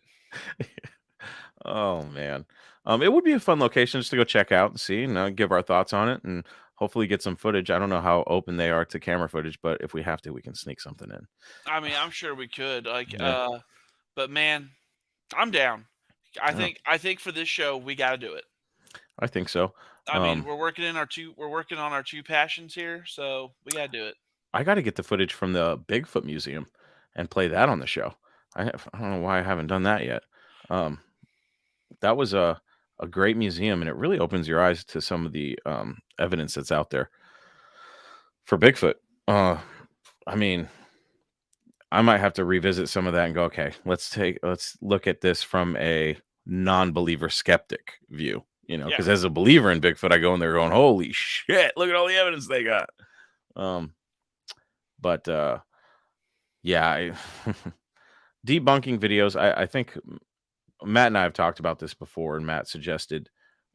Oh man. It would be a fun location just to go check out and see and give our thoughts on it and hopefully get some footage. I don't know how open they are to camera footage, but if we have to, we can sneak something in. I mean, I'm sure we could. Yeah. But man, I'm down. I think for this show we got to do it. I think so. I mean, we're working on our two passions here, so we got to do it. I got to get the footage from the Bigfoot Museum and play that on the show. I don't know why I haven't done that yet. That was a great museum, and it really opens your eyes to some of the evidence that's out there for Bigfoot. I mean, I might have to revisit some of that and go, okay, let's look at this from a non-believer skeptic view, because as a believer in Bigfoot, I go in there going, holy shit, look at all the evidence they got. Yeah, debunking videos. I think Matt and I have talked about this before, and Matt suggested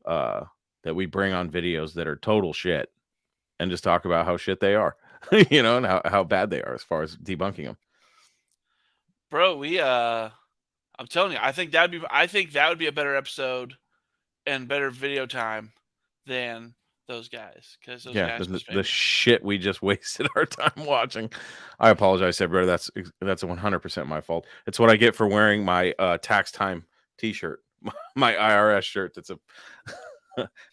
that we bring on videos that are total shit and just talk about how shit they are, and how bad they are as far as debunking them. Bro, I'm telling you, I think that would be a better episode and better video time than those guys, because those guys the shit we just wasted our time watching. I apologize, everybody. That's 100% my fault. It's what I get for wearing my tax time T-shirt, my IRS shirt.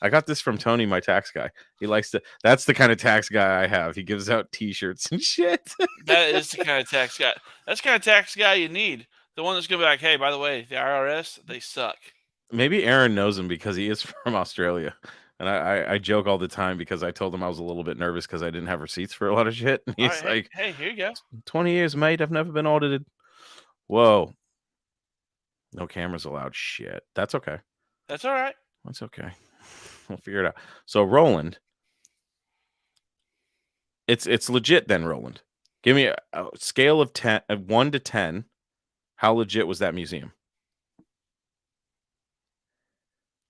I got this from Tony, my tax guy. He likes to. That's the kind of tax guy I have. He gives out T-shirts and shit. That is the kind of tax guy. That's the kind of tax guy you need. The one that's gonna be like, hey, by the way, the IRS, they suck. Maybe Aaron knows him because he is from Australia. And I joke all the time because I told him I was a little bit nervous because I didn't have receipts for a lot of shit. And he's like, hey, here you go. 20 years, mate. I've never been audited. Whoa. No cameras allowed. Shit. That's okay. That's all right. That's okay. We'll figure it out. So, Roland. It's legit then, Roland. Give me a scale of 1 to 10. How legit was that museum?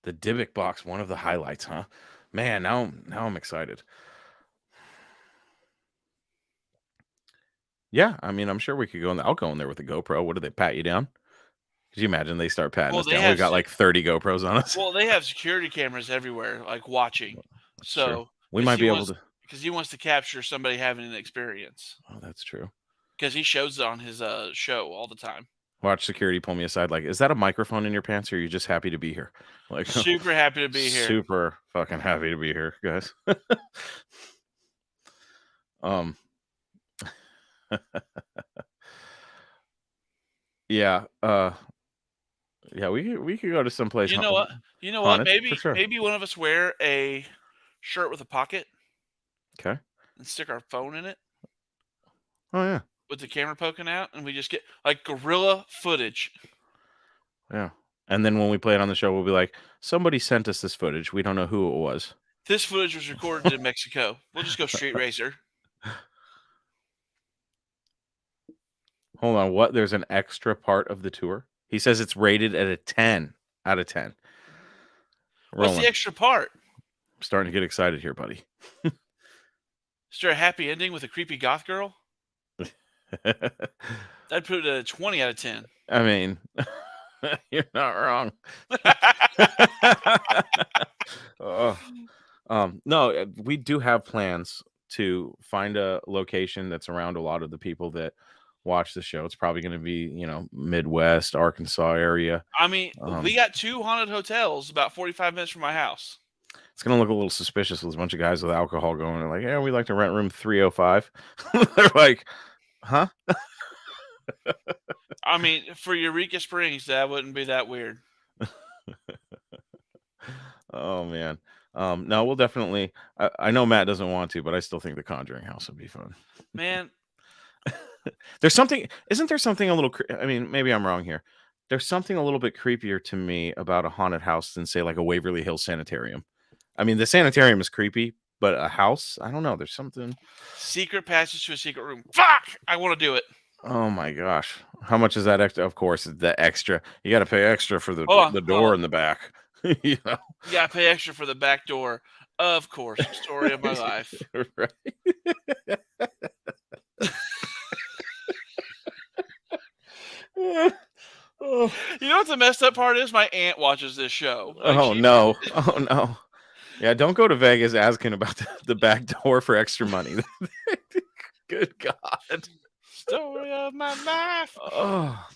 The Dybbuk box, one of the highlights, huh? Man, now I'm excited. Yeah, I mean, I'm sure we could go in there. I'll go in there with a GoPro. What do they pat you down? Could you imagine they start patting us down? We've got like 30 GoPros on us. Well, they have security cameras everywhere, like watching. So true. We might be able to, because he wants to capture somebody having an experience. Oh, that's true. Because he shows it on his show all the time. Watch security pull me aside. Like, is that a microphone in your pants, or are you just happy to be here? Like, super happy to be here. Super fucking happy to be here, guys. Yeah. Yeah, we could go to some place. You know what? Maybe one of us wear a shirt with a pocket. Okay. And stick our phone in it. Oh yeah. With the camera poking out, and we just get like guerrilla footage. Yeah. And then when we play it on the show, we'll be like, somebody sent us this footage. We don't know who it was. This footage was recorded in Mexico. We'll just go straight razor. Hold on. What? There's an extra part of the tour? He says it's rated at a 10 out of 10. What's the extra part? I'm starting to get excited here, buddy. Is there a happy ending with a creepy goth girl? I'd put it at a 20 out of 10. I mean, you're not wrong. No, we do have plans to find a location that's around a lot of the people that watch the show. It's probably going to be, Midwest, Arkansas area. I mean, we got 2 haunted hotels about 45 minutes from my house. It's going to look a little suspicious with a bunch of guys with alcohol going. They're like, yeah, we like to rent room 305. They're like, huh? I mean, for Eureka Springs, that wouldn't be that weird. Oh, man. No, we'll definitely. I know Matt doesn't want to, but I still think the Conjuring house would be fun. Man. Isn't there something a little, I mean, maybe I'm wrong here. There's something a little bit creepier to me about a haunted house than, say, like a Waverly Hills Sanitarium. I mean, the sanitarium is creepy, but a house, I don't know. There's something. Secret passage to a secret room. Fuck! I want to do it. Oh my gosh, how much is that extra? Of course, it's the extra. You got to pay extra for the Hold on, door in the back. You know? You gotta pay extra for the back door. Of course, story of my life. Right. Oh. You know what the messed up part is? My aunt watches this show. Like, Oh no! Oh no! Yeah, don't go to Vegas asking about the back door for extra money. Good God! Story of my life. Oh.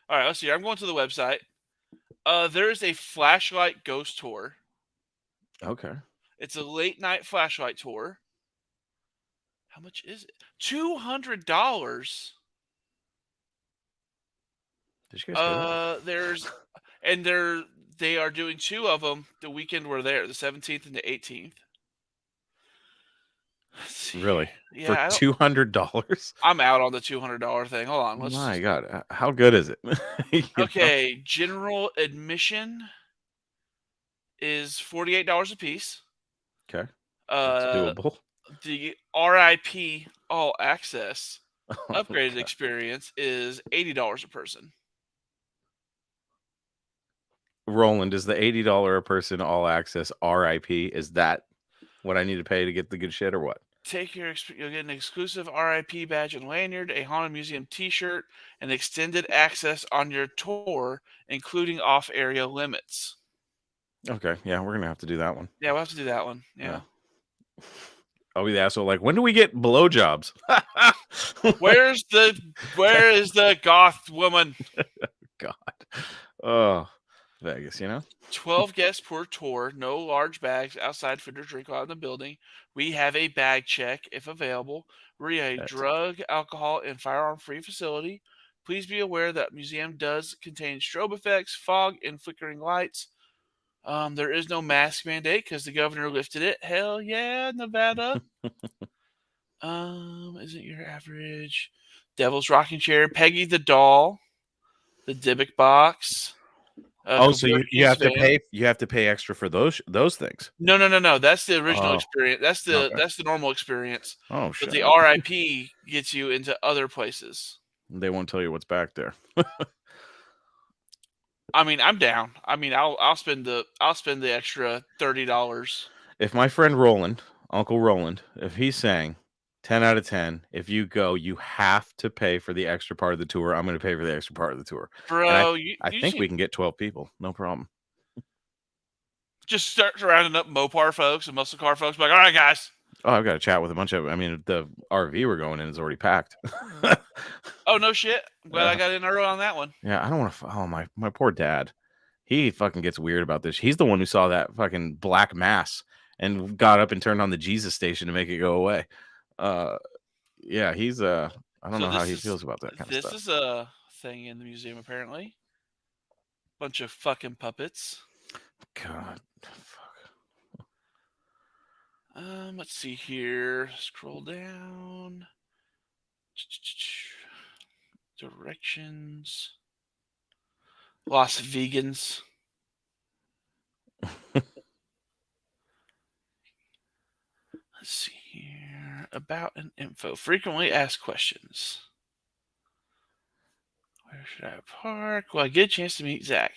All right, let's see. I'm going to the website. There is a flashlight ghost tour. Okay. It's a late night flashlight tour. How much is it? $200. Did you guys hear that? They are doing 2 of them the weekend we're there, the 17th and the 18th. Really? Yeah, for $200? I'm out on the $200 thing. Hold on. My God, how good is it? Okay, general admission is $48 a piece. Okay, that's doable. The RIP All Access upgraded experience is $80 a person. Roland, is the $80 a person all access RIP? Is that what I need to pay to get the good shit, or what? You'll get an exclusive RIP badge and lanyard, a Haunted Museum T-shirt, and extended access on your tour, including off-area limits. Okay, yeah, we're gonna have to do that one. Yeah, we'll have to do that one. Yeah. I'll be the asshole. Like, when do we get blowjobs? Where is the goth woman? God. Oh, Vegas, 12 guests per tour, no large bags outside food or drink while in the building. We have a bag check if available. We're a drug, alcohol, and firearm-free facility. Please be aware that museum does contain strobe effects, fog, and flickering lights. There is no mask mandate because the governor lifted it. Hell yeah, Nevada. Isn't your average Devil's Rocking Chair, Peggy the Doll, the Dybbuk box. So you have to pay. You have to pay extra for those things. No. That's the original experience. That's the normal experience. Oh shit. But the RIP gets you into other places. They won't tell you what's back there. I mean, I'm down. I mean, I'll spend the extra $30. If my friend Roland, Uncle Roland, if he's saying 10 out of 10, if you go, you have to pay for the extra part of the tour. I'm going to pay for the extra part of the tour. Bro, I think we can get 12 people. No problem. Just start rounding up Mopar folks and muscle car folks. Like, all right, guys. Oh, I've got to chat with a bunch of. I mean, the RV we're going in is already packed. Oh no shit! I'm glad I got in early on that one. Yeah, I don't want to. Oh my poor dad. He fucking gets weird about this. He's the one who saw that fucking black mass and got up and turned on the Jesus station to make it go away. Yeah, he's I don't know how he feels about that kind of stuff. This is a thing in the museum apparently. Bunch of fucking puppets. God. Let's see here. Scroll down. Directions. Las Vegans. Let's see here. About and info. Frequently asked questions. Where should I park? Well, I get a chance to meet Zach.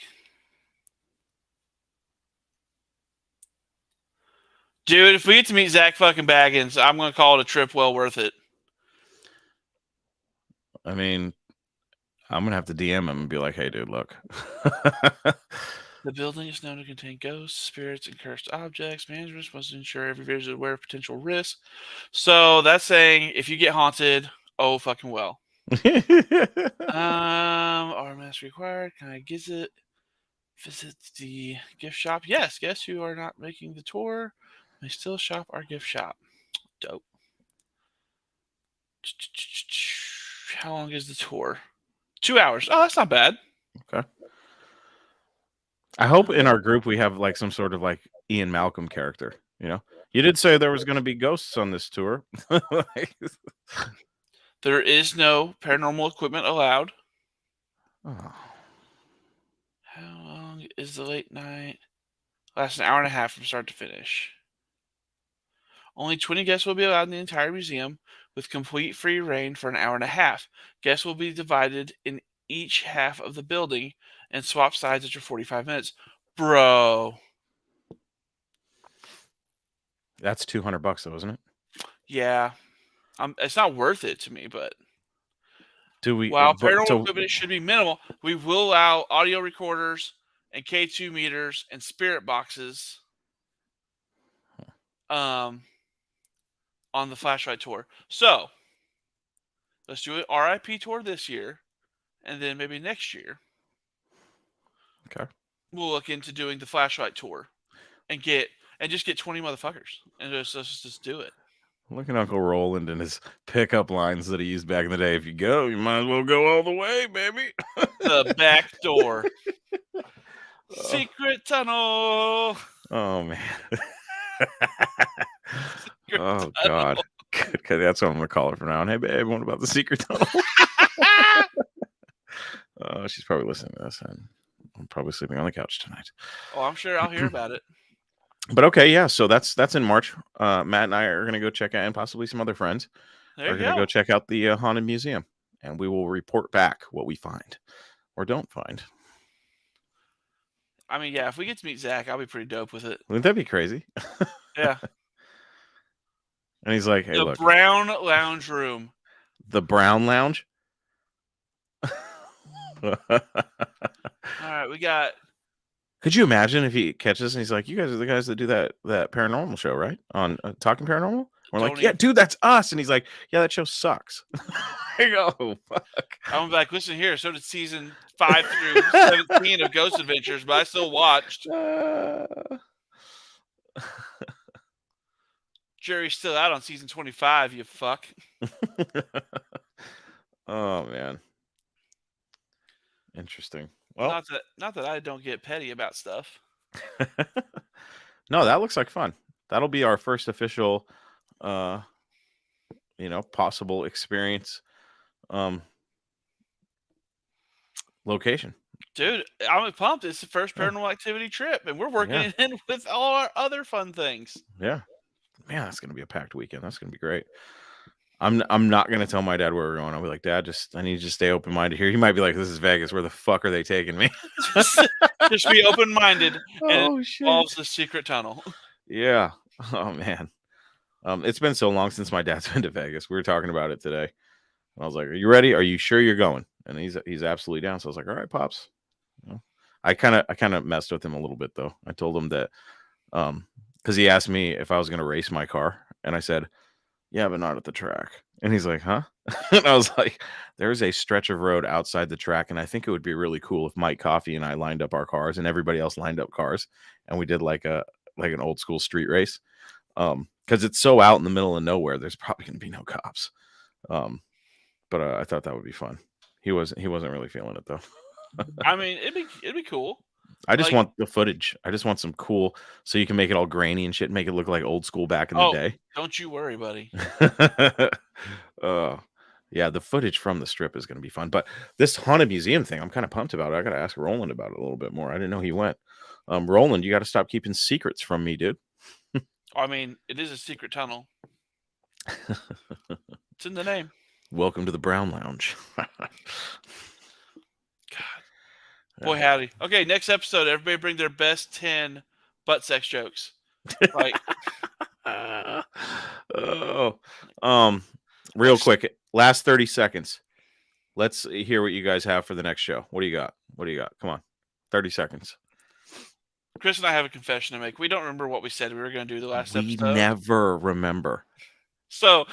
Dude, if we get to meet Zach fucking Baggins, I'm going to call it a trip well worth it. I mean, I'm going to have to DM him and be like, hey, dude, look. The building is known to contain ghosts, spirits, and cursed objects. Management must ensure every visitor is aware of potential risks. So that's saying if you get haunted, oh, fucking well. RMS required. Can I visit the gift shop? Yes. Guests who are not making the tour may still shop our gift shop. Dope. How long is the tour? 2 hours. Oh, that's not bad. Okay. I hope in our group we have like some sort of like Ian Malcolm character. You did say there was going to be ghosts on this tour. There is no paranormal equipment allowed. Oh. How long is the late night Lasts an hour and a half from start to finish. Only 20 guests will be allowed in the entire museum, with complete free reign for an hour and a half. Guests will be divided in each half of the building and swap sides after 45 minutes. Bro. That's $200 though, isn't it? Yeah. It's not worth it to me, but do we? While paranormal equipment should be minimal, we will allow audio recorders and K2 meters and spirit boxes on the flashlight tour. So let's do an RIP tour this year, and then maybe next year. Okay. We'll look into doing the flashlight tour and just get 20 motherfuckers and just do it. Look at Uncle Roland and his pickup lines that he used back in the day. If you go, you might as well go all the way, baby. The back door. Secret tunnel. Oh, man. Oh, God. Okay, that's what I'm going to call her from now on. Hey, babe, what about the secret tunnel? She's probably listening to this, and I'm probably sleeping on the couch tonight. Oh, I'm sure I'll hear about it. But okay, yeah, so that's in March. Matt and I are going to go check out, and possibly some other friends are going to go check out the Haunted Museum, and we will report back what we find or don't find. I mean, yeah, if we get to meet Zach, I'll be pretty dope with it. Wouldn't that be crazy? Yeah. And he's like, hey, the look. The Brown Lounge Room. The Brown Lounge? All right, we got... Could you imagine if he catches and he's like, you guys are the guys that do that paranormal show, right? On Talking Paranormal? We're like, yeah, dude, that's us. And he's like, yeah, that show sucks. I go, oh, fuck. I'm like, listen here. So did season 5 through 17 of Ghost Adventures, but I still watched. Jerry's still out on season 25, you fuck. Oh, man. Interesting. Well, not that I don't get petty about stuff. No, that looks like fun. That'll be our first official, possible experience, location. Dude, I'm pumped. It's the first paranormal activity trip, and we're working it in with all our other fun things. Yeah, man, that's gonna be a packed weekend. That's gonna be great. I'm not gonna tell my dad where we're going. I'll be like, Dad, I need you to stay open minded here. He might be like, this is Vegas. Where the fuck are they taking me? Just be open minded. Oh, it shit. involves the secret tunnel. Yeah. Oh man. It's been so long since my dad's been to Vegas. We were talking about it today. And I was like, are you ready? Are you sure you're going? And he's absolutely down. So I was like, all right, Pops. I kind of messed with him a little bit though. I told him that because he asked me if I was gonna race my car, and I said, yeah, but not at the track. And he's like, huh? And I was like, there's a stretch of road outside the track, and I think it would be really cool if Mike Coffey and I lined up our cars and everybody else lined up cars, and we did like an old school street race. Because it's so out in the middle of nowhere, there's probably gonna be no cops. But I thought that would be fun. He wasn't really feeling it though. I mean, it'd be cool. I just want the footage. I just want some cool, so you can make it all grainy and shit, make it look like old school back in the day. Don't you worry, buddy. Yeah, the footage from the strip is going to be fun. But this Haunted Museum thing, I'm kind of pumped about it. I got to ask Roland about it a little bit more. I didn't know he went. Roland, you got to stop keeping secrets from me, dude. I mean, it is a secret tunnel. It's in the name. Welcome to the Brown Lounge. God. Boy, howdy. Okay, next episode, everybody bring their best 10 butt sex jokes. Like, real quick, last 30 seconds. Let's hear what you guys have for the next show. What do you got? Come on. 30 seconds. Chris and I have a confession to make. We don't remember what we said we were going to do the last episode. We never remember. So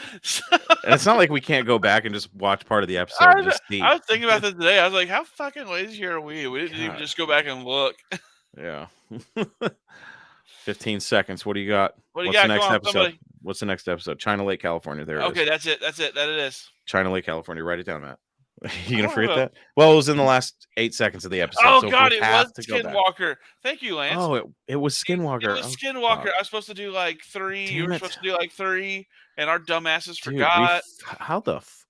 and it's not like we can't go back and just watch part of the episode. I was thinking about this today. I was like, how fucking lazy are we? We didn't even just go back and look. Yeah. 15 seconds. What do you got? What's the next episode? Somebody. What's the next episode? China Lake, California. There it is. Okay, that's it. That it is. China Lake, California. Write it down, Matt. You gonna forget that? Well, it was in the last 8 seconds of the episode. Oh, so God, it was Skinwalker. Thank you, Lance. Oh, it was Skinwalker. It was Skinwalker. God. I was supposed to do like 3. You were supposed to do like 3, and our dumbasses Dude, forgot.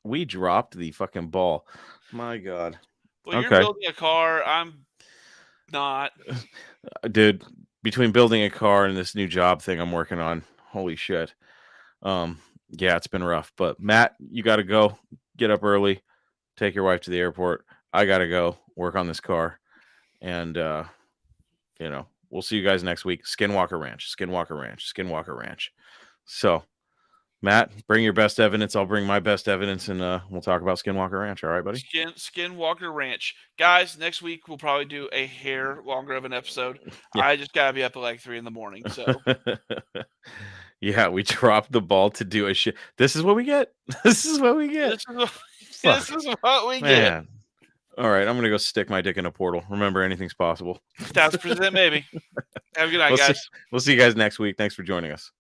We dropped the fucking ball. My God. Well, you're building a car. I'm not. Dude, between building a car and this new job thing I'm working on, holy shit. Yeah, it's been rough. But Matt, you got to go. Get up early. Take your wife to the airport. I got to go work on this car. And, we'll see you guys next week. Skinwalker Ranch, Skinwalker Ranch, Skinwalker Ranch. So, Matt, bring your best evidence. I'll bring my best evidence, and we'll talk about Skinwalker Ranch. All right, buddy? Skinwalker Ranch. Guys, next week we'll probably do a hair longer of an episode. Yeah. I just got to be up at like 3 a.m. So, yeah, we dropped the ball to do a shit. This is what we get. This is what we get. This is what we get. All right, I'm going to go stick my dick in a portal. Remember, anything's possible. That's present, maybe. Have a good night, guys. We'll see you guys next week. Thanks for joining us.